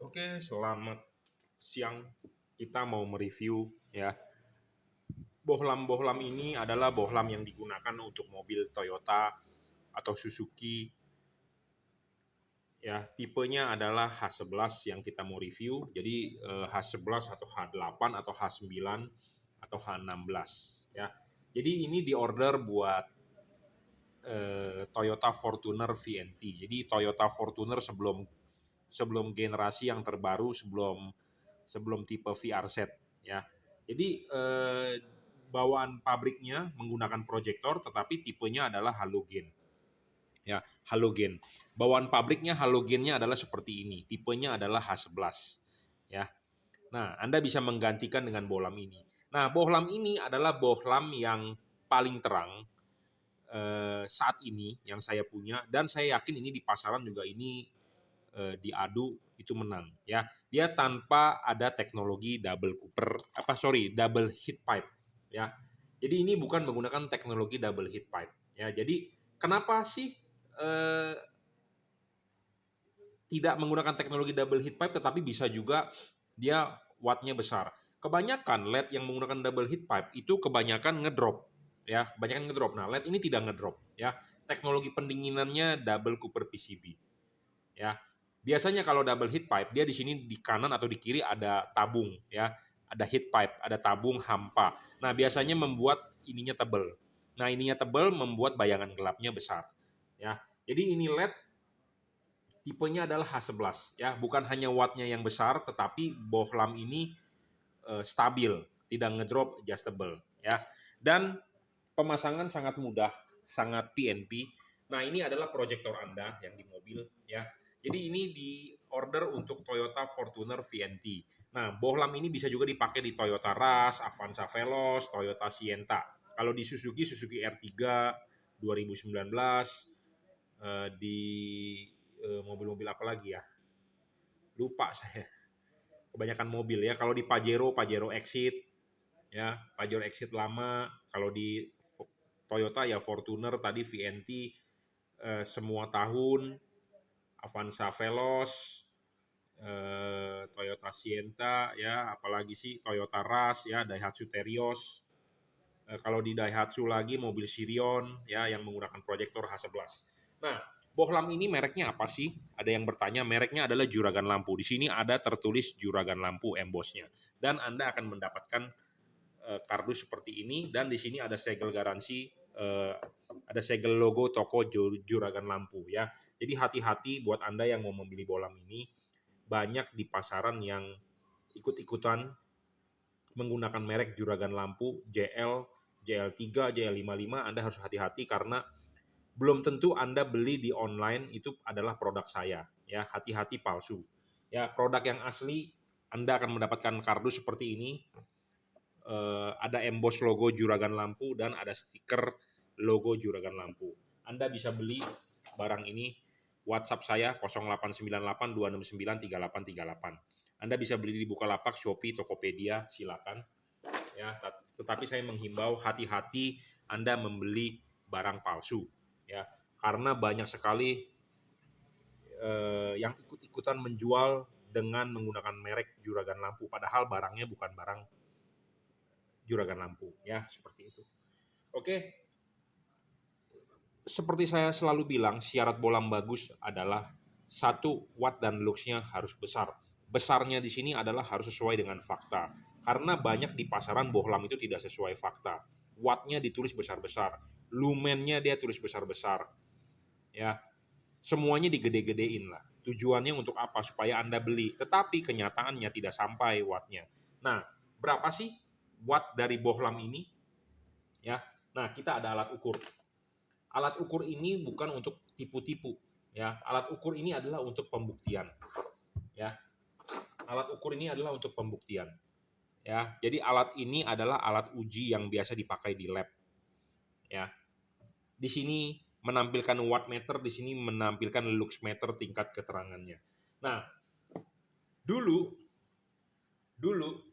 Oke, selamat siang. Kita mau mereview ya. Bohlam-bohlam ini adalah bohlam yang digunakan untuk mobil Toyota atau Suzuki. Ya, tipenya adalah H11 yang kita mau review. Jadi H11 atau H8 atau H9 atau H16 ya. Jadi ini diorder buat Toyota Fortuner VNT. Jadi Toyota Fortuner sebelum generasi yang terbaru, sebelum tipe VRZ ya. Jadi bawaan pabriknya menggunakan proyektor, tetapi tipenya adalah halogen ya, halogen. Bawaan pabriknya halogennya adalah seperti ini, tipenya adalah H11 ya. Nah, Anda bisa menggantikan dengan bohlam ini. Nah, bohlam ini adalah bohlam yang paling terang saat ini yang saya punya, dan saya yakin ini di pasaran juga ini diadu itu menang ya. Dia tanpa ada teknologi double heat pipe ya. Jadi ini bukan menggunakan teknologi double heat pipe ya. Jadi kenapa sih tidak menggunakan teknologi double heat pipe tetapi bisa juga dia wattnya besar? Kebanyakan LED yang menggunakan double heat pipe itu kebanyakan ngedrop ya, kebanyakan ngedrop. Nah, LED ini tidak ngedrop ya. Teknologi pendinginannya double Cooper PCB ya. Biasanya kalau double heat pipe, dia di sini di kanan atau di kiri ada tabung ya, ada heat pipe, ada tabung hampa. Nah, biasanya membuat ininya tebel. Nah, ininya tebel membuat bayangan gelapnya besar ya. Jadi ini LED tipenya adalah H11 ya, bukan hanya wattnya yang besar tetapi bohlam ini stabil, tidak ngedrop, adjustable ya. Dan pemasangan sangat mudah, sangat PNP. Nah, ini adalah proyektor Anda yang di mobil ya. Jadi ini di order untuk Toyota Fortuner VNT. Nah, bohlam ini bisa juga dipakai di Toyota Rush, Avanza Veloz, Toyota Sienta. Kalau di Suzuki, Suzuki R3 2019, di mobil-mobil apa lagi ya? Lupa saya. Kebanyakan mobil ya. Kalau di Pajero, Pajero Exit, ya Pajero Exit lama. Kalau di Toyota ya Fortuner tadi VNT semua tahun, Avanza Veloz, Toyota Sienta ya, apalagi sih Toyota Rush ya, Daihatsu Terios. Kalau di Daihatsu lagi mobil Sirion ya yang menggunakan proyektor H11. Nah, bohlam ini mereknya apa sih? Ada yang bertanya, mereknya adalah Juragan Lampu. Di sini ada tertulis Juragan Lampu embossnya. Dan Anda akan mendapatkan kardus seperti ini, dan di sini ada segel garansi, ada segel logo toko Juragan Lampu ya. Jadi hati-hati buat Anda yang mau membeli bohlam ini, banyak di pasaran yang ikut-ikutan menggunakan merek Juragan Lampu, JL3, JL55, Anda harus hati-hati karena belum tentu Anda beli di online itu adalah produk saya ya, hati-hati palsu. Ya, produk yang asli Anda akan mendapatkan kardus seperti ini. Ada emboss logo Juragan Lampu dan ada stiker logo Juragan Lampu. Anda bisa beli barang ini, WhatsApp saya 0898 269 3838. Anda bisa beli di Bukalapak, Shopee, Tokopedia, silakan. Ya, tetapi saya menghimbau hati-hati Anda membeli barang palsu ya, karena banyak sekali yang ikut-ikutan menjual dengan menggunakan merek Juragan Lampu padahal barangnya bukan barang Juragan Lampu ya, seperti itu. Oke, seperti saya selalu bilang, syarat bohlam bagus adalah 1 watt dan luxnya harus besar. Besarnya di sini adalah harus sesuai dengan fakta. Karena banyak di pasaran bohlam itu tidak sesuai fakta. Wattnya ditulis besar-besar, lumennya dia tulis besar-besar. Ya, semuanya digede-gedein lah. Tujuannya untuk apa? Supaya Anda beli. Tetapi kenyataannya tidak sampai wattnya. Nah, berapa sih watt dari bohlam ini? Ya, nah kita ada alat ukur. Alat ukur ini bukan untuk tipu-tipu. Ya, alat ukur ini adalah untuk pembuktian. Ya, alat ukur ini adalah untuk pembuktian. Ya, jadi alat ini adalah alat uji yang biasa dipakai di lab. Ya, di sini menampilkan wattmeter, di sini menampilkan luxmeter tingkat keterangannya. Nah, dulu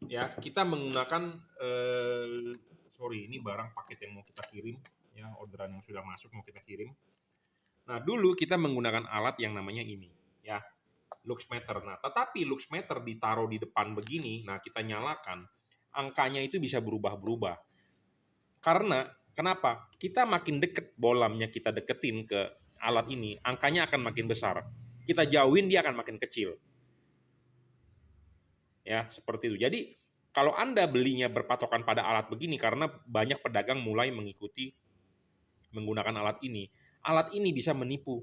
ya kita menggunakan ini barang paket yang mau kita kirim ya, orderan yang sudah masuk mau kita kirim. Nah, dulu kita menggunakan alat yang namanya ini ya. Luxmeter. Nah, tetapi Luxmeter ditaruh di depan begini, nah kita nyalakan, angkanya itu bisa berubah-berubah. Karena kenapa? Kita makin deket bolamnya kita deketin ke alat ini, angkanya akan makin besar. Kita jauhin dia akan makin kecil. Ya, seperti itu. Jadi kalau Anda belinya berpatokan pada alat begini karena banyak pedagang mulai mengikuti menggunakan alat ini. Alat ini bisa menipu.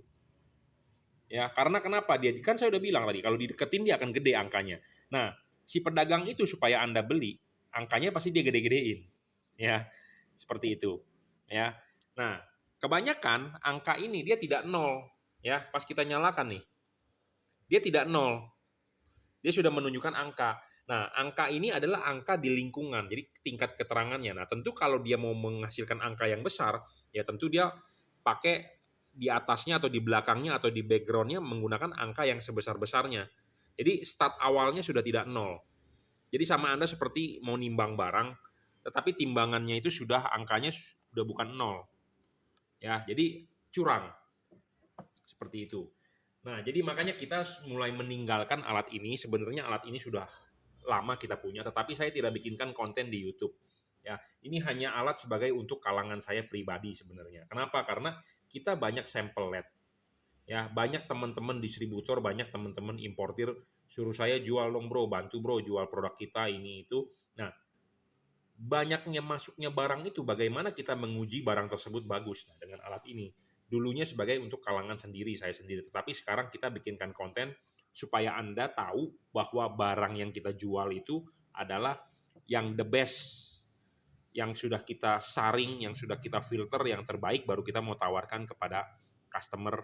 Ya, karena kenapa? Dia kan saya udah bilang tadi, kalau dideketin dia akan gede angkanya. Nah, si pedagang itu supaya Anda beli, angkanya pasti dia gede-gedein. Ya, seperti itu. Ya. Nah, kebanyakan angka ini dia tidak nol. Ya, pas kita nyalakan nih, dia tidak nol. Dia sudah menunjukkan angka. Nah, angka ini adalah angka di lingkungan, jadi tingkat keterangannya. Nah, tentu kalau dia mau menghasilkan angka yang besar, ya tentu dia pakai di atasnya atau di belakangnya atau di backgroundnya menggunakan angka yang sebesar-besarnya. Jadi start awalnya sudah tidak nol. Jadi sama Anda seperti mau nimbang barang, tetapi timbangannya itu sudah angkanya sudah bukan nol. Ya, jadi curang. Seperti itu. Nah, jadi makanya kita mulai meninggalkan alat ini. Sebenarnya alat ini sudah lama kita punya, tetapi saya tidak bikinkan konten di YouTube. Ya, ini hanya alat sebagai untuk kalangan saya pribadi sebenarnya. Kenapa? Karena kita banyak sampel LED. Ya, banyak teman-teman distributor, banyak teman-teman importir suruh saya jual dong bro, bantu bro jual produk kita ini itu. Nah, banyaknya masuknya barang itu bagaimana kita menguji barang tersebut bagus dengan alat ini. Dulunya sebagai untuk kalangan sendiri, saya sendiri. Tetapi sekarang kita bikinkan konten supaya Anda tahu bahwa barang yang kita jual itu adalah yang the best, yang sudah kita saring, yang sudah kita filter, yang terbaik, baru kita mau tawarkan kepada customer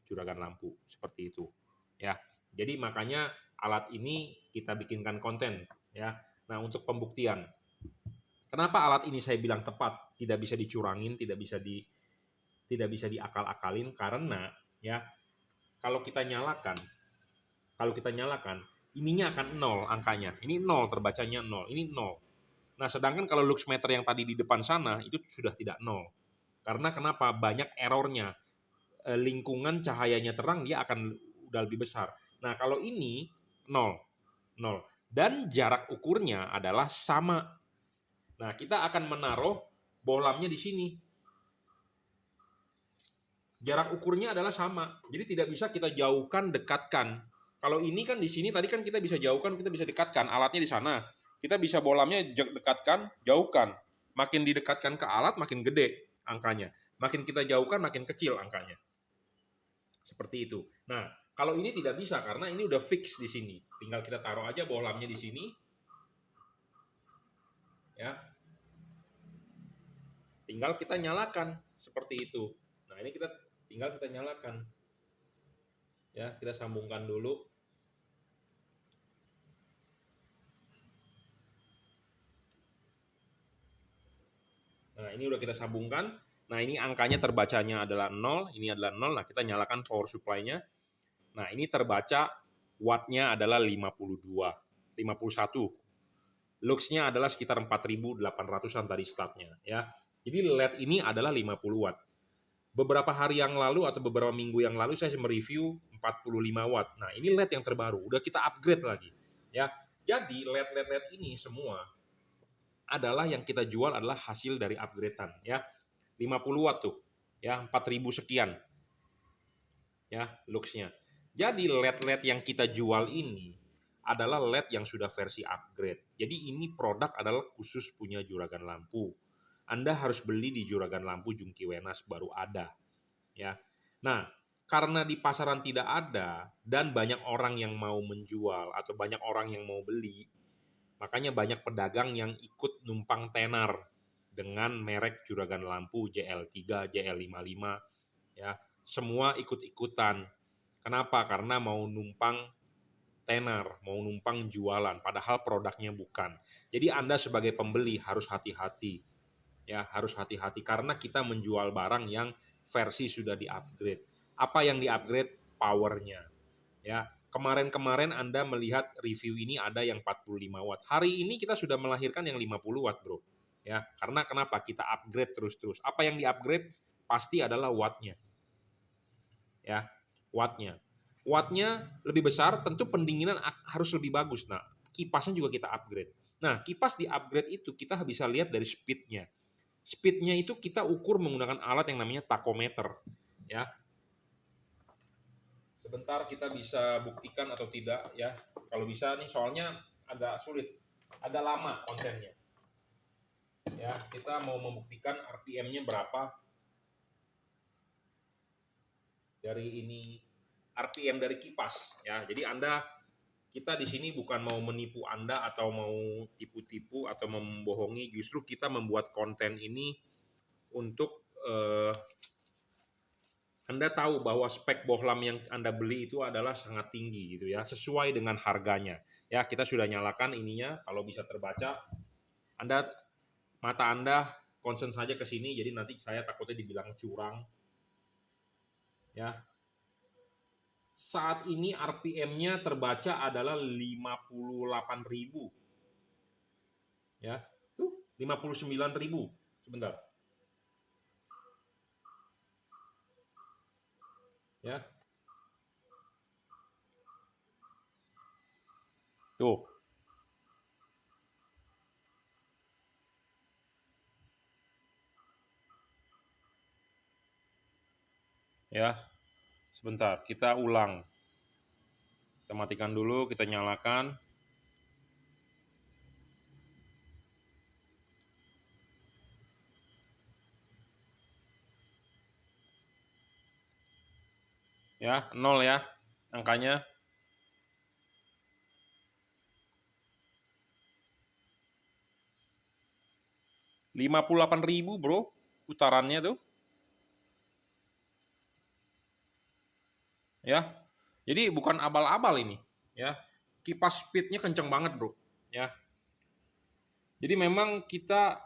juragan lampu. Seperti itu. Ya, jadi makanya alat ini kita bikinkan konten. Ya, nah untuk pembuktian. Kenapa alat ini saya bilang tepat, tidak bisa dicurangin, tidak bisa diakal-akalin karena ya kalau kita nyalakan ininya akan nol angkanya. Ini nol terbacanya nol, ini nol. Nah, sedangkan kalau luxmeter yang tadi di depan sana itu sudah tidak nol. Karena kenapa? Banyak errornya. Lingkungan cahayanya terang dia akan udah lebih besar. Nah, kalau ini nol, nol. Dan jarak ukurnya adalah sama. Nah, kita akan menaruh bohlamnya di sini. Jarak ukurnya adalah sama. Jadi tidak bisa kita jauhkan, dekatkan. Kalau ini kan di sini tadi kan kita bisa jauhkan, kita bisa dekatkan. Alatnya di sana. Kita bisa bohlamnya dekatkan, jauhkan. Makin didekatkan ke alat, makin gede angkanya. Makin kita jauhkan, makin kecil angkanya. Seperti itu. Nah, kalau ini tidak bisa karena ini udah fix di sini. Tinggal kita taruh aja bohlamnya di sini. Ya. Tinggal kita nyalakan seperti itu. Nah, ini tinggal kita nyalakan. Ya, kita sambungkan dulu. Nah, ini udah kita sambungkan. Nah, ini angkanya terbacanya adalah 0, ini adalah 0. Nah, kita nyalakan power supply-nya. Nah, ini terbaca watt-nya adalah 52, 51. Lux-nya adalah sekitar 4.800-an tadi start-nya. Ya. Jadi LED ini adalah 50 watt. Beberapa hari yang lalu atau beberapa minggu yang lalu saya mereview 45 watt. Nah, ini LED yang terbaru, udah kita upgrade lagi. Ya. Jadi LED ini semua adalah yang kita jual adalah hasil dari upgradean ya. 50 watt tuh. Ya, 4.000 sekian. Ya, luxnya. Jadi LED-LED yang kita jual ini adalah LED yang sudah versi upgrade. Jadi ini produk adalah khusus punya Juragan Lampu. Anda harus beli di Juragan Lampu Jungki Wenas baru ada. Ya. Nah, karena di pasaran tidak ada dan banyak orang yang mau menjual atau banyak orang yang mau beli, makanya banyak pedagang yang ikut numpang tenar dengan merek Juragan Lampu JL3, JL55 ya. Semua ikut-ikutan. Kenapa? Karena mau numpang tenar, mau numpang jualan padahal produknya bukan. Jadi Anda sebagai pembeli harus hati-hati. Ya, harus hati-hati karena kita menjual barang yang versi sudah di-upgrade. Apa yang di-upgrade? Powernya. Ya, kemarin-kemarin Anda melihat review ini ada yang 45 watt. Hari ini kita sudah melahirkan yang 50 watt, Bro. Ya, karena kenapa? Kita upgrade terus-terus. Apa yang di-upgrade? Pasti adalah wattnya. Ya, wattnya. wattnya lebih besar, tentu pendinginan harus lebih bagus. Nah, kipasnya juga kita upgrade. Nah, kipas di upgrade itu kita bisa lihat dari speednya. Speednya itu kita ukur menggunakan alat yang namanya tachometer. Ya, sebentar kita bisa buktikan atau tidak ya. Kalau bisa nih, soalnya agak sulit, agak lama kontennya. Ya, kita mau membuktikan RPM-nya berapa dari ini, RPM dari kipas ya. Jadi kita di sini bukan mau menipu Anda atau mau tipu-tipu atau membohongi, justru kita membuat konten ini untuk Anda tahu bahwa spek bohlam yang Anda beli itu adalah sangat tinggi gitu ya, sesuai dengan harganya. Ya, kita sudah nyalakan ininya, kalau bisa terbaca. Mata Anda concern saja ke sini, jadi nanti saya takutnya dibilang curang. Ya. Saat ini RPM-nya terbaca adalah 58.000. Ya. Tuh, 59.000. Sebentar. Ya. Tuh. Ya. Sebentar, kita ulang. Kita matikan dulu, kita nyalakan. Ya, 0 ya angkanya. 58.000 bro, putarannya tuh. Ya, jadi bukan abal-abal ini. Ya, kipas speednya kenceng banget bro. Ya, jadi memang kita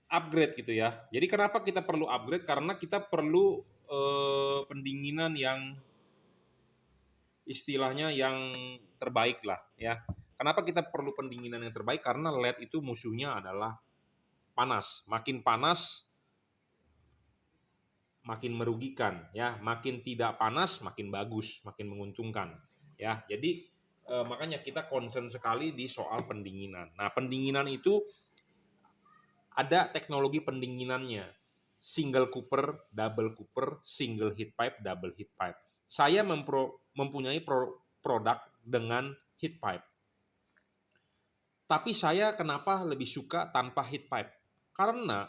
upgrade gitu ya. Jadi kenapa kita perlu upgrade? Karena kita perlu pendinginan yang istilahnya yang terbaik lah ya. Kenapa kita perlu pendinginan yang terbaik? Karena LED itu musuhnya adalah panas. Makin panas makin merugikan ya, makin tidak panas makin bagus, makin menguntungkan ya. Jadi makanya kita concern sekali di soal pendinginan. Nah, pendinginan itu ada teknologi pendinginannya. Single cooper, double cooper, single heat pipe, double heat pipe. Saya mempunyai produk dengan heat pipe. Tapi saya kenapa lebih suka tanpa heat pipe? Karena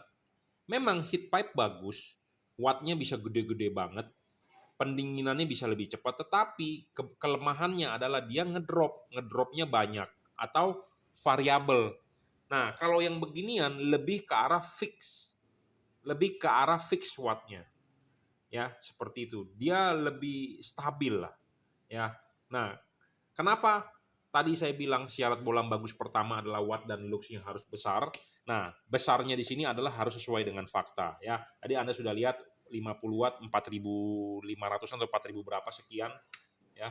memang heat pipe bagus, wattnya bisa gede-gede banget, pendinginannya bisa lebih cepat, tetapi kelemahannya adalah dia ngedropnya banyak atau variabel. Nah, kalau yang beginian lebih ke arah fix wattnya, ya seperti itu. Dia lebih stabil lah, ya. Nah, kenapa tadi saya bilang syarat bohlam bagus pertama adalah watt dan lux yang harus besar. Nah, besarnya di sini adalah harus sesuai dengan fakta, ya. Tadi Anda sudah lihat 50 watt 4.500 atau 4.000 berapa sekian, ya.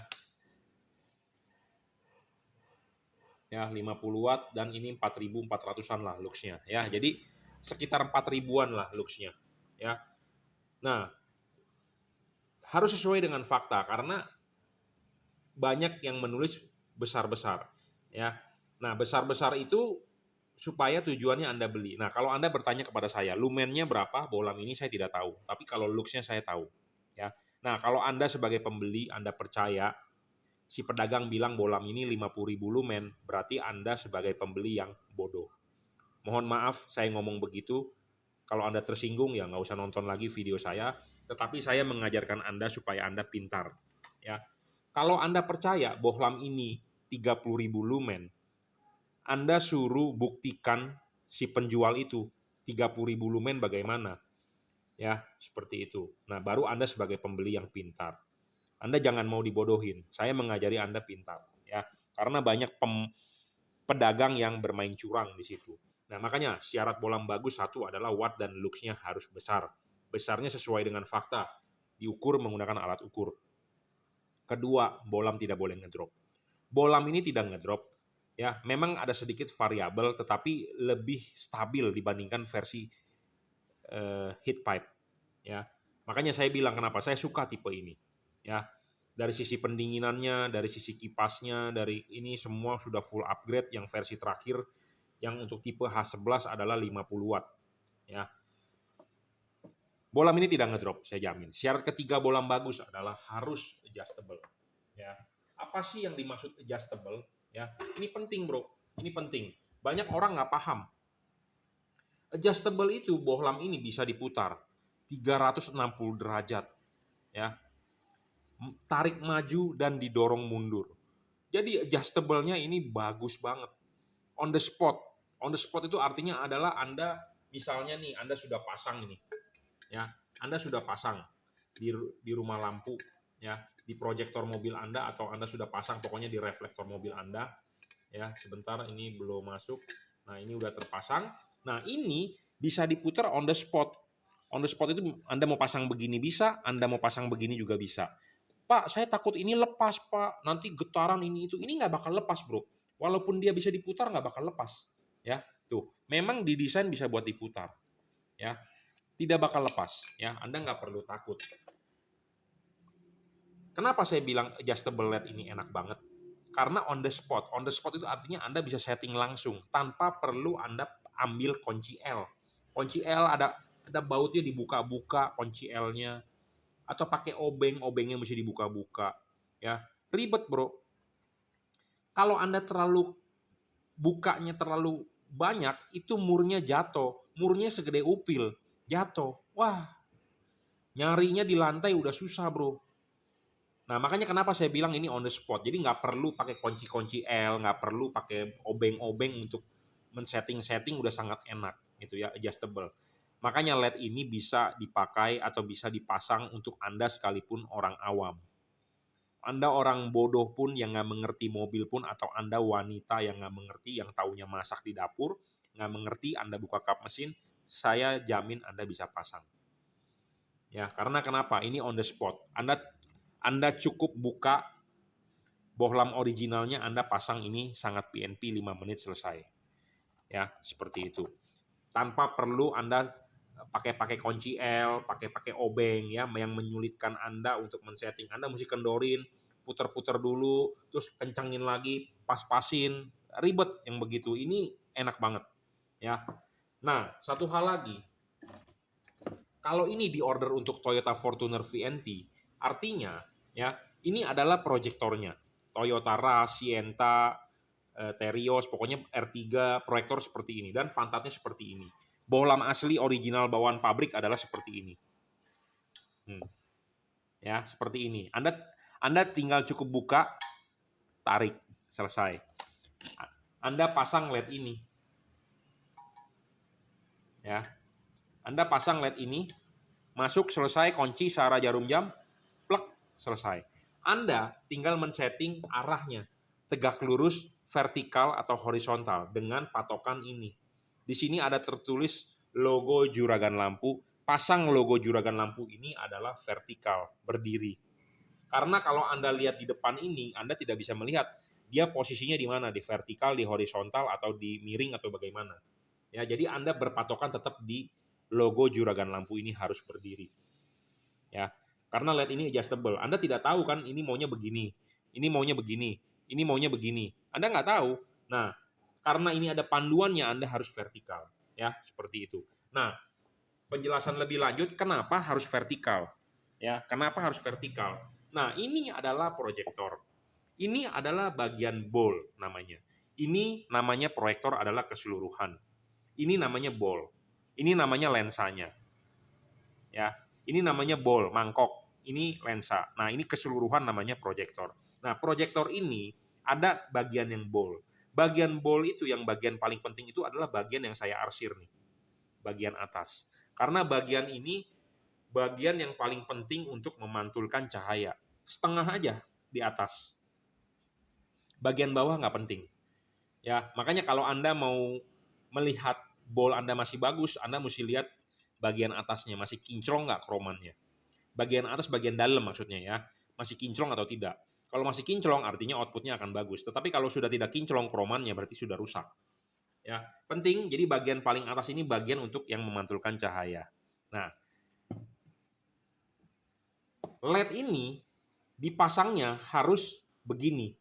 Ya, 50 watt dan ini 4.400-an lah luxnya, ya. Jadi sekitar 4.000-an lah luxnya, ya. Nah, harus sesuai dengan fakta karena banyak yang menulis besar-besar, ya. Nah, besar-besar itu supaya tujuannya Anda beli. Nah, kalau Anda bertanya kepada saya, lumennya berapa bohlam ini, saya tidak tahu. Tapi kalau luxnya saya tahu, ya. Nah, kalau Anda sebagai pembeli, Anda percaya si pedagang bilang bohlam ini 50.000 lumen, berarti Anda sebagai pembeli yang bodoh. Mohon maaf saya ngomong begitu. Kalau Anda tersinggung ya nggak usah nonton lagi video saya. Tetapi saya mengajarkan Anda supaya Anda pintar. Ya, kalau Anda percaya bohlam ini 30.000 lumen, Anda suruh buktikan si penjual itu 30.000 lumen bagaimana. Ya, seperti itu. Nah, baru Anda sebagai pembeli yang pintar. Anda jangan mau dibodohin. Saya mengajari Anda pintar, ya. Karena banyak pedagang yang bermain curang di situ. Nah, makanya syarat bohlam bagus satu adalah watt dan luxnya harus besar. Besarnya sesuai dengan fakta, diukur menggunakan alat ukur. Kedua, bohlam tidak boleh ngedrop. Bohlam ini tidak ngedrop, ya. Memang ada sedikit variabel, tetapi lebih stabil dibandingkan versi heat pipe, ya. Makanya saya bilang kenapa saya suka tipe ini, ya. Dari sisi pendinginannya, dari sisi kipasnya, dari ini semua sudah full upgrade. Yang versi terakhir yang untuk tipe H11 adalah 50 watt ya. Bohlam ini tidak ngedrop, saya jamin. Syarat ketiga bohlam bagus adalah harus adjustable. Ya. Apa sih yang dimaksud adjustable? Ya, ini penting bro, ini penting. Banyak orang nggak paham. Adjustable itu bohlam ini bisa diputar 360 derajat, ya. Tarik maju dan didorong mundur. Jadi adjustable-nya ini bagus banget. On the spot. On the spot itu artinya adalah Anda misalnya nih Anda sudah pasang ini. Ya, Anda sudah pasang di rumah lampu ya, di proyektor mobil Anda atau Anda sudah pasang pokoknya di reflektor mobil Anda ya. Sebentar ini belum masuk. Nah, ini udah terpasang. Nah, ini bisa diputar on the spot. On the spot itu Anda mau pasang begini bisa, Anda mau pasang begini juga bisa. Pak, saya takut ini lepas, Pak. Nanti getaran ini itu. Ini nggak bakal lepas, bro. Walaupun dia bisa diputar, nggak bakal lepas. Ya, tuh. Memang didesain bisa buat diputar. Ya, tidak bakal lepas. Ya, Anda nggak perlu takut. Kenapa saya bilang adjustable LED ini enak banget? Karena on the spot. On the spot itu artinya Anda bisa setting langsung tanpa perlu Anda ambil kunci L. Kunci L ada bautnya dibuka-buka kunci L-nya. Atau pakai obengnya mesti dibuka-buka. Ya, ribet bro. Kalau Anda terlalu bukanya terlalu banyak, itu murnya jatuh. Murnya segede upil, jatuh. Wah, nyarinya di lantai udah susah bro. Nah, makanya kenapa saya bilang ini on the spot. Jadi nggak perlu pakai kunci-kunci L, nggak perlu pakai obeng-obeng untuk men-setting udah sangat enak gitu ya, adjustable. Makanya LED ini bisa dipakai atau bisa dipasang untuk Anda sekalipun orang awam. Anda orang bodoh pun yang nggak mengerti mobil pun, atau Anda wanita yang nggak mengerti, yang taunya masak di dapur, nggak mengerti, Anda buka kap mesin, saya jamin Anda bisa pasang. Ya, karena kenapa? Ini on the spot. Anda cukup buka bohlam originalnya, Anda pasang ini sangat PNP 5 menit selesai. Ya, seperti itu. Tanpa perlu Anda pakai kunci L, pakai obeng ya, yang menyulitkan Anda untuk men-setting. Anda mesti kendorin, puter-puter dulu, terus kencengin lagi, pas-pasin, ribet yang begitu. Ini enak banget ya. Nah, satu hal lagi. Kalau ini diorder untuk Toyota Fortuner VNT, artinya ya, ini adalah proyektornya. Toyota Rush, Sienta, Terios, pokoknya R3, proyektor seperti ini dan pantatnya seperti ini. Bohlam asli original bawaan pabrik adalah seperti ini. Ya, seperti ini. Anda tinggal cukup buka, tarik, selesai. Anda pasang LED ini. Ya. Anda pasang LED ini, masuk, selesai, kunci, searah jarum jam, plek, selesai. Anda tinggal men-setting arahnya, tegak lurus, vertikal atau horizontal dengan patokan ini. Di sini ada tertulis logo juragan lampu. Pasang logo juragan lampu ini adalah vertikal, berdiri. Karena kalau Anda lihat di depan ini, Anda tidak bisa melihat dia posisinya di mana, di vertikal, di horizontal, atau di miring, atau bagaimana. Ya, jadi Anda berpatokan tetap di logo juragan lampu ini harus berdiri. Ya, karena LED ini adjustable. Anda tidak tahu kan ini maunya begini, ini maunya begini, ini maunya begini. Anda nggak tahu. Nah, karena ini ada panduannya, Anda harus vertikal. Ya, seperti itu. Nah, penjelasan lebih lanjut kenapa harus vertikal. Ya, kenapa harus vertikal? Nah, ini adalah proyektor. Ini adalah bagian ball namanya. Ini namanya proyektor adalah keseluruhan. Ini namanya ball. Ini namanya lensanya. Ya, ini namanya ball, mangkok. Ini lensa. Nah, ini keseluruhan namanya proyektor. Nah, proyektor ini ada bagian yang ball. Bagian ball itu yang bagian paling penting itu adalah bagian yang saya arsir nih. Bagian atas. Karena bagian ini bagian yang paling penting untuk memantulkan cahaya. Setengah aja di atas. Bagian bawah nggak penting. Ya, makanya kalau Anda mau melihat ball Anda masih bagus, Anda mesti lihat bagian atasnya masih kinclong nggak kromannya. Bagian atas, bagian dalam maksudnya ya, masih kinclong atau tidak. Kalau masih kinclong artinya outputnya akan bagus. Tetapi kalau sudah tidak kinclong kromannya berarti sudah rusak. Ya, penting. Jadi bagian paling atas ini bagian untuk yang memantulkan cahaya. Nah, LED ini dipasangnya harus begini,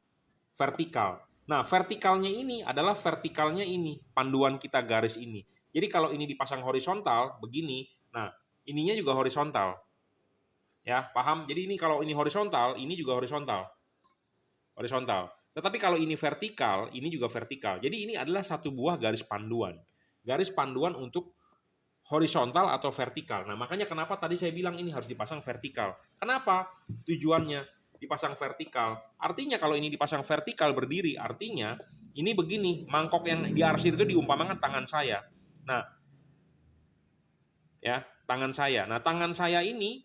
vertikal. Nah, vertikalnya ini adalah vertikalnya ini, panduan kita garis ini. Jadi kalau ini dipasang horizontal begini, nah ininya juga horizontal. Ya, paham? Jadi ini kalau ini horizontal, ini juga horizontal. Horizontal. Tetapi kalau ini vertikal, ini juga vertikal. Jadi ini adalah satu buah garis panduan. Garis panduan untuk horizontal atau vertikal. Nah, makanya kenapa tadi saya bilang ini harus dipasang vertikal. Kenapa? Tujuannya dipasang vertikal. Artinya kalau ini dipasang vertikal berdiri, artinya ini begini, mangkok yang diarsir itu diumpamakan tangan saya. Nah, ya, tangan saya. Nah, tangan saya ini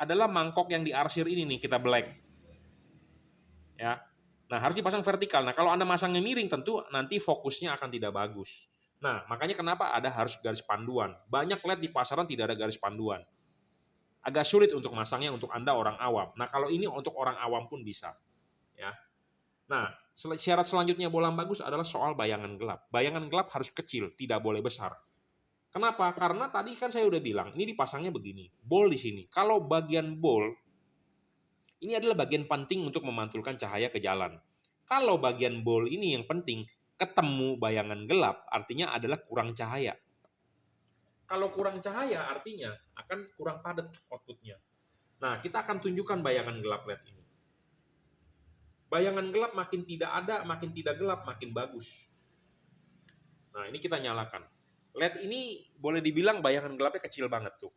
adalah mangkok yang diarsir ini nih, kita black. Ya. Nah, harus dipasang vertikal. Nah, kalau Anda masangnya miring tentu nanti fokusnya akan tidak bagus. Nah, makanya kenapa ada harus garis panduan. Banyak LED di pasaran tidak ada garis panduan. Agak sulit untuk masangnya untuk Anda orang awam. Nah, kalau ini untuk orang awam pun bisa. Ya. Nah, syarat selanjutnya bolam bagus adalah soal bayangan gelap. Bayangan gelap harus kecil, tidak boleh besar. Kenapa? Karena tadi kan saya udah bilang, ini dipasangnya begini. Bol di sini. Kalau bagian bol, ini adalah bagian penting untuk memantulkan cahaya ke jalan. Kalau bagian bol ini yang penting, ketemu bayangan gelap, artinya adalah kurang cahaya. Kalau kurang cahaya artinya akan kurang padat outputnya. Nah, kita akan tunjukkan bayangan gelap LED ini. Bayangan gelap makin tidak ada, makin tidak gelap, makin bagus. Nah, ini kita nyalakan. LED ini boleh dibilang bayangan gelapnya kecil banget tuh.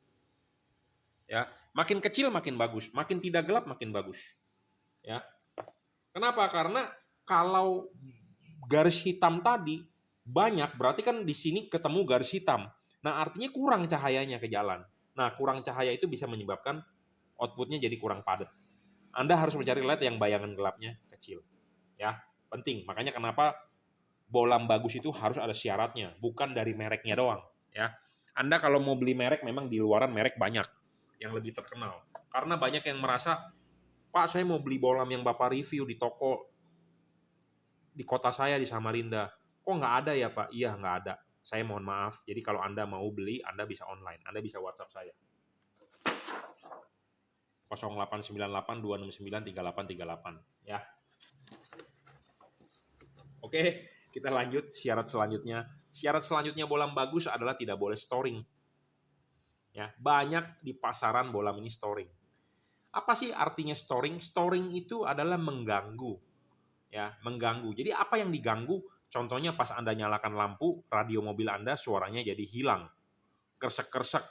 Ya, makin kecil makin bagus, makin tidak gelap makin bagus. Ya. Kenapa? Karena kalau garis hitam tadi banyak, berarti kan di sini ketemu garis hitam. Nah, artinya kurang cahayanya ke jalan. Nah, kurang cahaya itu bisa menyebabkan outputnya jadi kurang padat. Anda harus mencari LED yang bayangan gelapnya kecil. Ya, penting. Makanya kenapa bolam bagus itu harus ada syaratnya, bukan dari mereknya doang. Ya, Anda kalau mau beli merek memang di luaran merek banyak yang lebih terkenal. Karena banyak yang merasa, Pak, saya mau beli bolam yang Bapak review di toko di kota saya di Samarinda. Kok nggak ada ya Pak? Iya nggak ada. Saya mohon maaf. Jadi kalau Anda mau beli, Anda bisa online. Anda bisa WhatsApp saya. 0898 269 3838 ya. Oke, kita lanjut syarat selanjutnya. Syarat selanjutnya bolam bagus adalah tidak boleh storing. Ya, banyak di pasaran bolam ini storing. Apa sih artinya storing? Storing itu adalah mengganggu. Ya, mengganggu. Jadi apa yang diganggu? Contohnya pas Anda nyalakan lampu, radio mobil Anda suaranya jadi hilang. Kersek-kersek.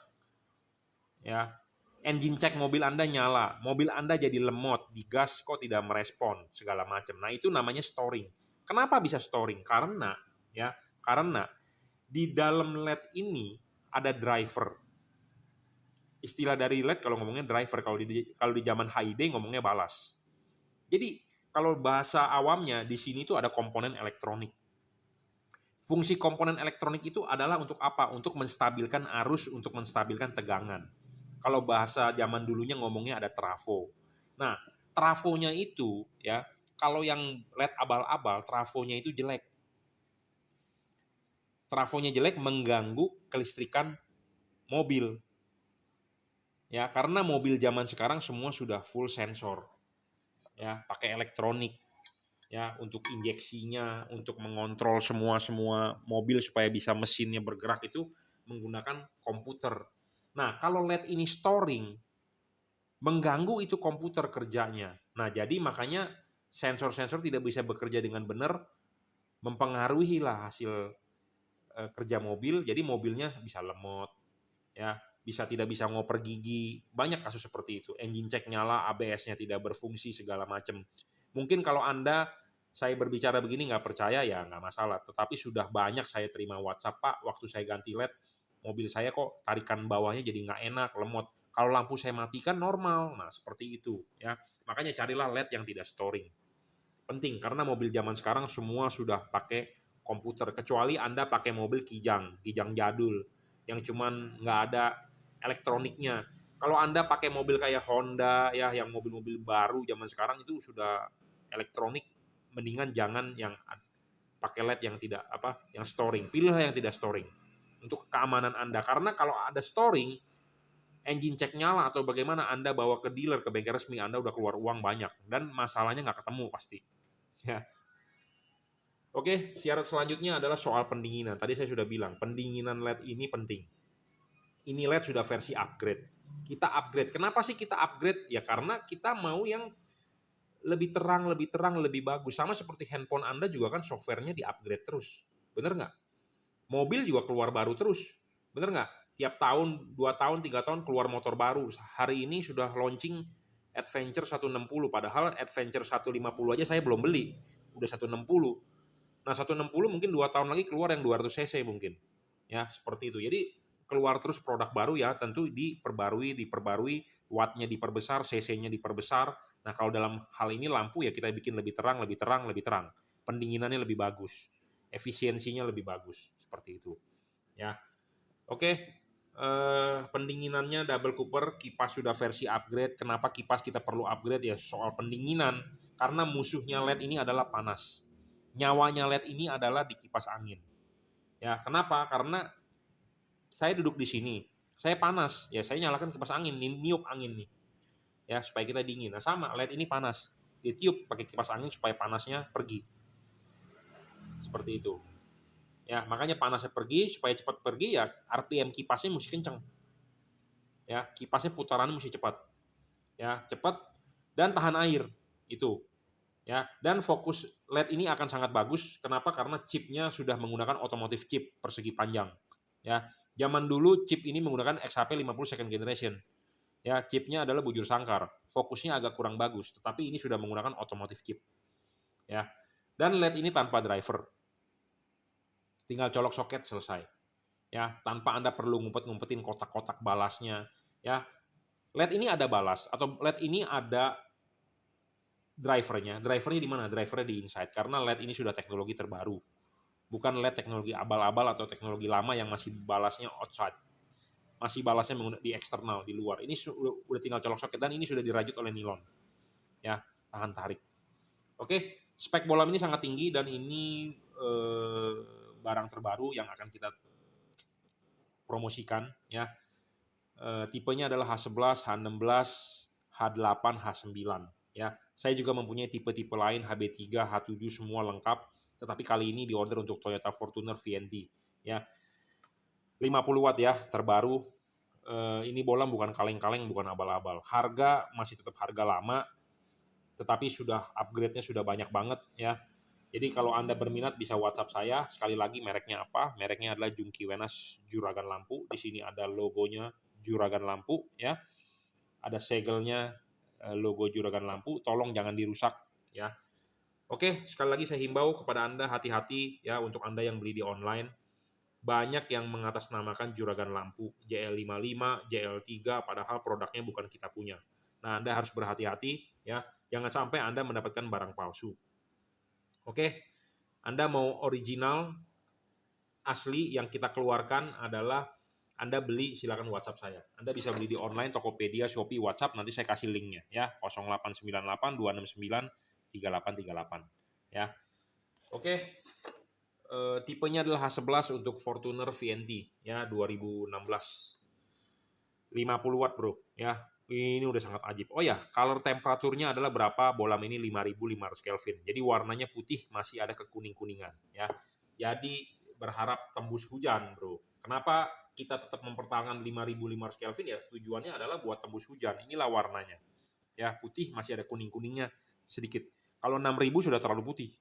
Ya. Engine check mobil Anda nyala, mobil Anda jadi lemot, digas kok tidak merespon, segala macam. Nah, itu namanya storing. Kenapa bisa storing? Karena di dalam LED ini ada driver. Istilah dari LED kalau ngomongnya driver, kalau di zaman HID ngomongnya balas. Jadi kalau bahasa awamnya di sini tuh ada komponen elektronik. Fungsi komponen elektronik itu adalah untuk apa? Untuk menstabilkan arus, untuk menstabilkan tegangan. Kalau bahasa zaman dulunya ngomongnya ada trafo. Nah, trafonya itu ya, kalau yang LED abal-abal, trafonya itu jelek. Trafonya jelek mengganggu kelistrikan mobil. Ya, karena mobil zaman sekarang semua sudah full sensor. Ya, pakai elektronik. Ya, untuk injeksinya, untuk mengontrol semua mobil supaya bisa mesinnya bergerak itu menggunakan komputer. Nah, kalau LED ini storing, mengganggu itu komputer kerjanya. Nah, jadi makanya sensor-sensor tidak bisa bekerja dengan benar, mempengaruhi lah hasil kerja mobil, jadi mobilnya bisa lemot, ya, bisa tidak bisa ngoper gigi, banyak kasus seperti itu. Engine check nyala, ABS-nya tidak berfungsi, segala macam. Mungkin kalau Anda saya berbicara begini nggak percaya ya nggak masalah, tetapi sudah banyak saya terima WhatsApp, Pak, waktu saya ganti LED, mobil saya kok tarikan bawahnya jadi nggak enak, lemot. Kalau lampu saya matikan normal, nah seperti itu ya. Makanya carilah LED yang tidak storing. Penting karena mobil zaman sekarang semua sudah pakai komputer, kecuali Anda pakai mobil kijang jadul yang cuman nggak ada elektroniknya. Kalau Anda pakai mobil kayak Honda ya, yang mobil-mobil baru zaman sekarang itu sudah elektronik, mendingan jangan yang pakai LED yang tidak yang storing. Pilihlah yang tidak storing untuk keamanan Anda. Karena kalau ada storing, engine check nyala atau bagaimana, Anda bawa ke dealer, ke bengkel resmi, Anda udah keluar uang banyak dan masalahnya nggak ketemu pasti. Ya. Oke, syarat selanjutnya adalah soal pendinginan. Tadi saya sudah bilang, pendinginan LED ini penting. Ini LED sudah versi upgrade. Kita upgrade. Kenapa sih kita upgrade? Ya karena kita mau yang lebih terang, lebih bagus. Sama seperti handphone Anda juga kan softwarenya di-upgrade terus. Bener nggak? Mobil juga keluar baru terus. Bener nggak? Tiap tahun, 2 tahun, 3 tahun keluar motor baru. Hari ini sudah launching Adventure 160, padahal Adventure 150 aja saya belum beli. Udah 160. Nah 160 mungkin 2 tahun lagi keluar yang 200 cc mungkin. Ya seperti itu. Jadi keluar terus produk baru ya, tentu diperbarui, wattnya diperbesar, cc-nya diperbesar. Nah kalau dalam hal ini lampu ya kita bikin lebih terang. Pendinginannya lebih bagus, efisiensinya lebih bagus, seperti itu. Ya, oke. Pendinginannya double cooper, kipas sudah versi upgrade. Kenapa kipas kita perlu upgrade ya? Soal pendinginan, karena musuhnya LED ini adalah panas. Nyawanya LED ini adalah di kipas angin. Ya, kenapa? Karena saya duduk di sini, saya panas, ya saya nyalakan kipas angin, niup angin nih, ya supaya kita dingin. Nah sama, LED ini panas, ditiup pakai kipas angin supaya panasnya pergi, seperti itu. Ya makanya panasnya pergi, supaya cepat pergi ya RPM kipasnya mesti kenceng, ya kipasnya putarannya mesti cepat, ya cepat dan tahan air itu. Ya, dan fokus LED ini akan sangat bagus. Kenapa? Karena chipnya sudah menggunakan otomotif chip persegi panjang. Ya, zaman dulu chip ini menggunakan XHP 50 second generation. Ya, chipnya adalah bujur sangkar. Fokusnya agak kurang bagus, tetapi ini sudah menggunakan otomotif chip. Ya, dan LED ini tanpa driver. Tinggal colok soket selesai. Ya, tanpa Anda perlu ngumpet-ngumpetin kotak-kotak balasnya. Ya, LED ini ada balas atau LED ini ada drivernya di mana? Drivernya di inside, karena LED ini sudah teknologi terbaru, bukan LED teknologi abal-abal atau teknologi lama yang masih balasnya outside, masih balasnya di eksternal, di luar. Ini udah tinggal colok soket dan ini sudah dirajut oleh nilon, ya tahan tarik. Oke, spek bolam ini sangat tinggi dan ini barang terbaru yang akan kita promosikan, ya. Tipenya adalah H11, H16, H8, H9, ya. Saya juga mempunyai tipe-tipe lain HB3, H7 semua lengkap, tetapi kali ini diorder untuk Toyota Fortuner VNT, ya. 50 watt ya, terbaru. Ini bolam bukan kaleng-kaleng, bukan abal-abal. Harga masih tetap harga lama, tetapi sudah upgrade-nya sudah banyak banget ya. Jadi kalau Anda berminat bisa WhatsApp saya. Sekali lagi mereknya apa? Mereknya adalah Jungki Wenas Juragan Lampu. Di sini ada logonya Juragan Lampu ya. Ada segelnya logo Juragan Lampu. Tolong jangan dirusak ya. Oke, sekali lagi saya himbau kepada Anda hati-hati ya untuk Anda yang beli di online. Banyak yang mengatasnamakan Juragan Lampu JL55, JL3 padahal produknya bukan kita punya. Nah, Anda harus berhati-hati ya. Jangan sampai Anda mendapatkan barang palsu. Oke, Anda mau original asli yang kita keluarkan adalah Anda beli silakan WhatsApp saya. Anda bisa beli di online Tokopedia, Shopee, WhatsApp, nanti saya kasih linknya ya 0898 269 3838 ya. Oke. Tipenya adalah H11 untuk Fortuner VNT ya 2016. 50 watt, Bro, ya. Ini udah sangat ajib. Oh ya, color temperaturnya adalah berapa? Bolam ini 5500 Kelvin. Jadi warnanya putih, masih ada kekuning-kuningan ya. Jadi berharap tembus hujan, Bro. Kenapa kita tetap mempertahankan 5500 Kelvin ya? Tujuannya adalah buat tembus hujan. Inilah warnanya. Ya, putih masih ada kuning-kuningnya sedikit. Kalau 6000 sudah terlalu putih.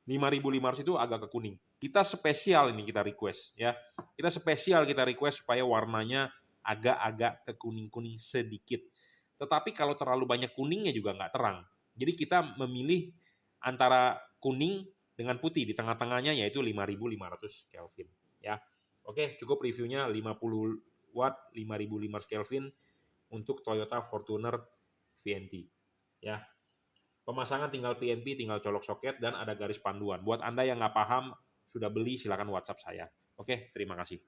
5500 itu agak ke kuning. Kita spesial ini kita request ya. Kita spesial kita request supaya warnanya agak-agak ke kuning-kuning sedikit. Tetapi kalau terlalu banyak kuningnya juga nggak terang. Jadi kita memilih antara kuning dengan putih, di tengah-tengahnya yaitu 5500 Kelvin ya. Oke, cukup reviewnya 50 watt 5500 Kelvin untuk Toyota Fortuner VNT ya. Pemasangan tinggal PNP, tinggal colok soket dan ada garis panduan. Buat Anda yang nggak paham sudah beli silakan WhatsApp saya. Oke, terima kasih.